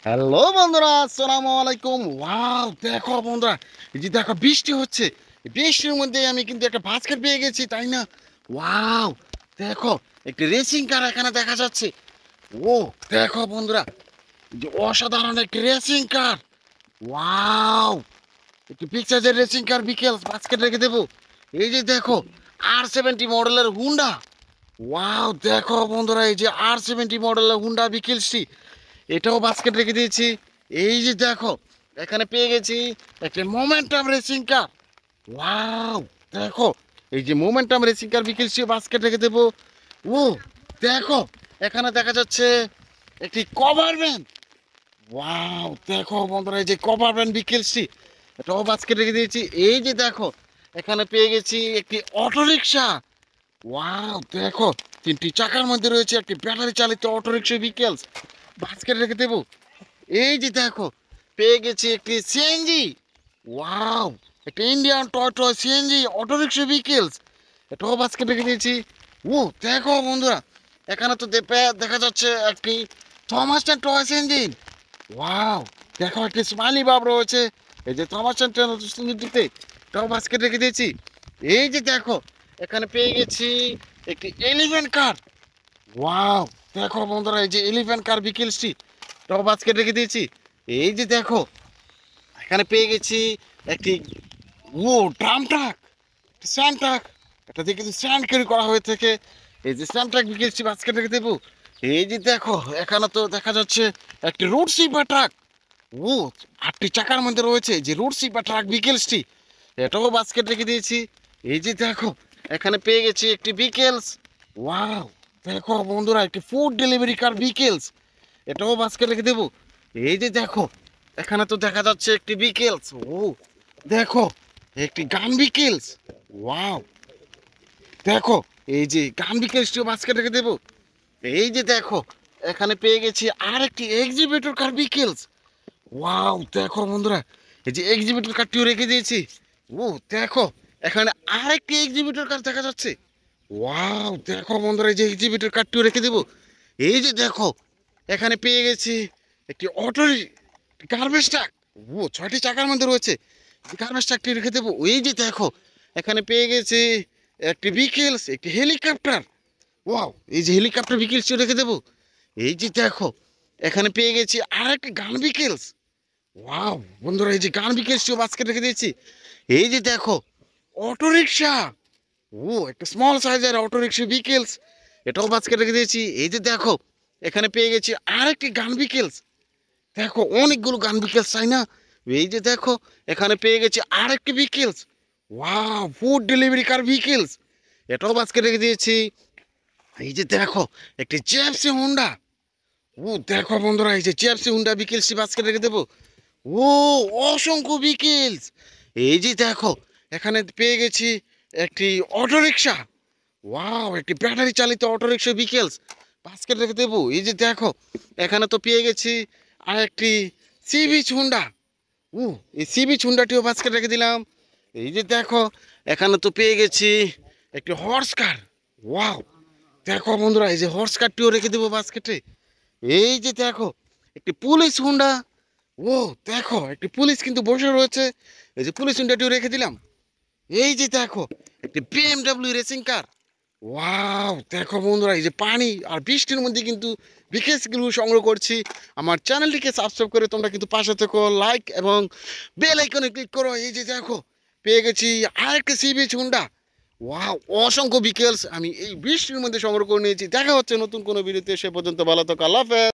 Hello বন্ধুরা, আসসালামু আলাইকুম। ওয়াও, দেখো বন্ধুরা, এই যে দেখো বৃষ্টি হচ্ছে। এই বৃষ্টির মধ্যে আমি কিন্তু একটা বাস্কেট পেয়ে গেছি, তাই না? ওয়াও, দেখো একটি রেসিং কার এখানে দেখা যাচ্ছে। ও দেখো বন্ধুরা, যে অসাধারণ একটি রেসিং কার। ওয়াও, একটি পিকচারের রেসিং কার বিকেল বাস্কেট রেখে দেবো। এই যে দেখো R70 মডেলের হুন্ডা। ওয়াও, দেখো বন্ধুরা, এই যে R70 মডেলের হুন্ডা বিকেলসটি, এটাও বাস্কেট রেখে দিয়েছি। এই যে দেখো এখানে পেয়ে গেছি একটা মোমেন্টাম রেসিং কার। ওয়াও, দেখো এই যে মোমেন্টাম রেসিং কার বিকেলসটি বাস্কেট রেখে দেবো। ও দেখো এখানে দেখা যাচ্ছে একটি কভার ভ্যান। ওয়াও, দেখো বন্ধুরা, এই যে কভার ভ্যান বিকেলসটি, এটাও বাস্কেট রেখে দিয়েছি। এই যে দেখো এখানে পেয়ে গেছি একটি অটোরিকশা। ওয়াও, দেখো তিনটি চাকার মধ্যে রয়েছে একটি ব্যাটারি চালিত অটোরিকশা বিকেলস, বাস্কেট রেখে দেবো। এই যে দেখো পেয়ে গেছি একটি সিএনজি। ওয়াও, একটা Indian toy toy CNG auto rickshaw vehicles, এটাও বাস্কেট রেখে দিয়েছি। ও দেখো বন্ধুরা, এখানে তো দেখা যাচ্ছে একটি থমাসন টয়েস ইঞ্জিন। ওয়াও, দেখো একটি স্মাইলি বাব রয়েছে, এই যে থমাসন দিতে, এটাও বাস্কেট রেখে দিয়েছি। এই যে দেখো এখানে পেয়ে গেছি একটি এলিভেন্ট কার। ওয়াও, দেখো বন্ধুরা, এই যে এলিফ্যান্ট কার বিকেলসটি, এটাও বাস্কেট রেখে দিয়েছি। এই যে দেখো এখানে পেয়ে গেছি একটি ও ড্রাম ট্রাক, স্যান্ড ট্রাক, এটা দিয়ে কিন্তু স্যান্ড ক্যারি করা হয়ে থাকে। এই যে স্যান্ড ট্রাক বিকেলসটি বাস্কেট রেখে দেবো। এই যে দেখো এখানে তো দেখা যাচ্ছে একটি রোড সুইপার ট্রাক। ও 8টি চাকার মধ্যে রয়েছে যে রোড সুইপার ট্রাক বিকেলসটি, এটাও বাস্কেট রেখে দিয়েছি। এই যে দেখো এখানে পেয়ে গেছি একটি বিকেলস। ওয়াও, দেখো বন্ধুরা, একটি ফুড ডেলিভারি কার বিকেলস, এটাও বাস্কেট রেখে দেবো। এই যে দেখো এখানে তো দেখা যাচ্ছে একটি বিকেলস। ও দেখো একটি গান বিকেলস। ওয়াও, দেখো এই যে গান বিকেলসটিও বাস্কেট রেখে দেবো। এই যে দেখো এখানে পেয়ে গেছি আর একটি এক্সিবিটর কার বিকেলস। ওয়াও, দেখো বন্ধুরা, এই যে এক্সিবিটর কারটিও রেখে দিয়েছি। ও দেখো এখানে আরেকটি এক্সিবিটর কার দেখা যাচ্ছে। ওয়াও, দেখো বন্ধুরা, এই যে এক্সিবিটর কারটিও রেখে দেবো। এই যে দেখো এখানে পেয়ে গেছি একটি অটো গার্বেজ ট্রাক। ও 6টি চাকার মধ্যে রয়েছে, গার্বেজ ট্রাকটি রেখে দেবো। এই যে দেখো এখানে পেয়ে গেছি একটি বিকেলস, একটি হেলিকপ্টার। ওয়াও, এই যে হেলিকপ্টার বিকেলসটিও রেখে দেবো। এই যে দেখো এখানে পেয়ে গেছি আর একটি গান বিকেলস। ওয়াও বন্ধুরা, এই যে গান বিকেলসটিও বাস্কেট রেখে দিয়েছি। এই যে দেখো অটোরিকশা। ও একটা স্মল সাইজের অটোরিকশা বিকেলস, এটাও বাস্কেট রেখে দিয়েছি। এই যে দেখো এখানে পেয়ে গেছি আরেকটি গান বিকেলস। দেখো অনেকগুলো গান বিকেলস, তাই না? এই যে দেখো এখানে পেয়ে গেছি আরেকটি বিকেলস। ওয়াও, ফুড ডেলিভারি কার বিকেলস, এটাও বাস্কেট রেখে দিয়েছি। এই যে দেখো একটি জেপসি হুন্ডা। ও দেখো বন্ধুরা, এই যে জেপসি হুন্ডা বিকেলসটি বাস্কেট রেখে দেবো। ও অসংখ্য বিকেলস। এই যে দেখো এখানে পেয়ে গেছি একটি অটোরিকশা। ওয়াও, একটি ব্যাটারি চালিত অটোরিকশা বিকেলস, বাস্কেট রেখে দেবো। এই যে দেখো এখানে তো পেয়ে গেছি আর একটি সি বিচ হুন্ডা। ও এই সি বিচ হুন্ডাটিও বাস্কেট রেখে দিলাম। এই যে দেখো এখানে তো পেয়ে গেছি একটি হর্স কার। ওয়াও, দেখো বন্ধুরা, এই যে হর্স কারটিও রেখে দেবো বাস্কেটে। এই যে দেখো একটি পুলিশ হুন্ডা। ও দেখো একটি পুলিশ কিন্তু বসে রয়েছে, এই যে পুলিশ হুন্ডাটিও রেখে দিলাম। এই যে দেখো একটি BMW রেসিং কার। ওয়াও, দেখো বন্ধুরা, এই যে পানি আর বৃষ্টির মধ্যে কিন্তু বিকেলসগুলো সংগ্রহ করছি। আমার চ্যানেলটিকে সাবস্ক্রাইব করে তোমরা কিন্তু পাশে থেকো, লাইক এবং বেল আইকনে ক্লিক করো। এই যে দেখো পেয়ে গেছি আরেকটা সি বিচ হুন্ডা। ওয়াও, অসংখ্য বিকেলস আমি এই বৃষ্টির মধ্যে সংগ্রহ করে নিয়েছি। দেখা হচ্ছে নতুন কোনো ভিডিওতে, সে পর্যন্ত ভালো থাকো, আল্লাহ হাফেজ।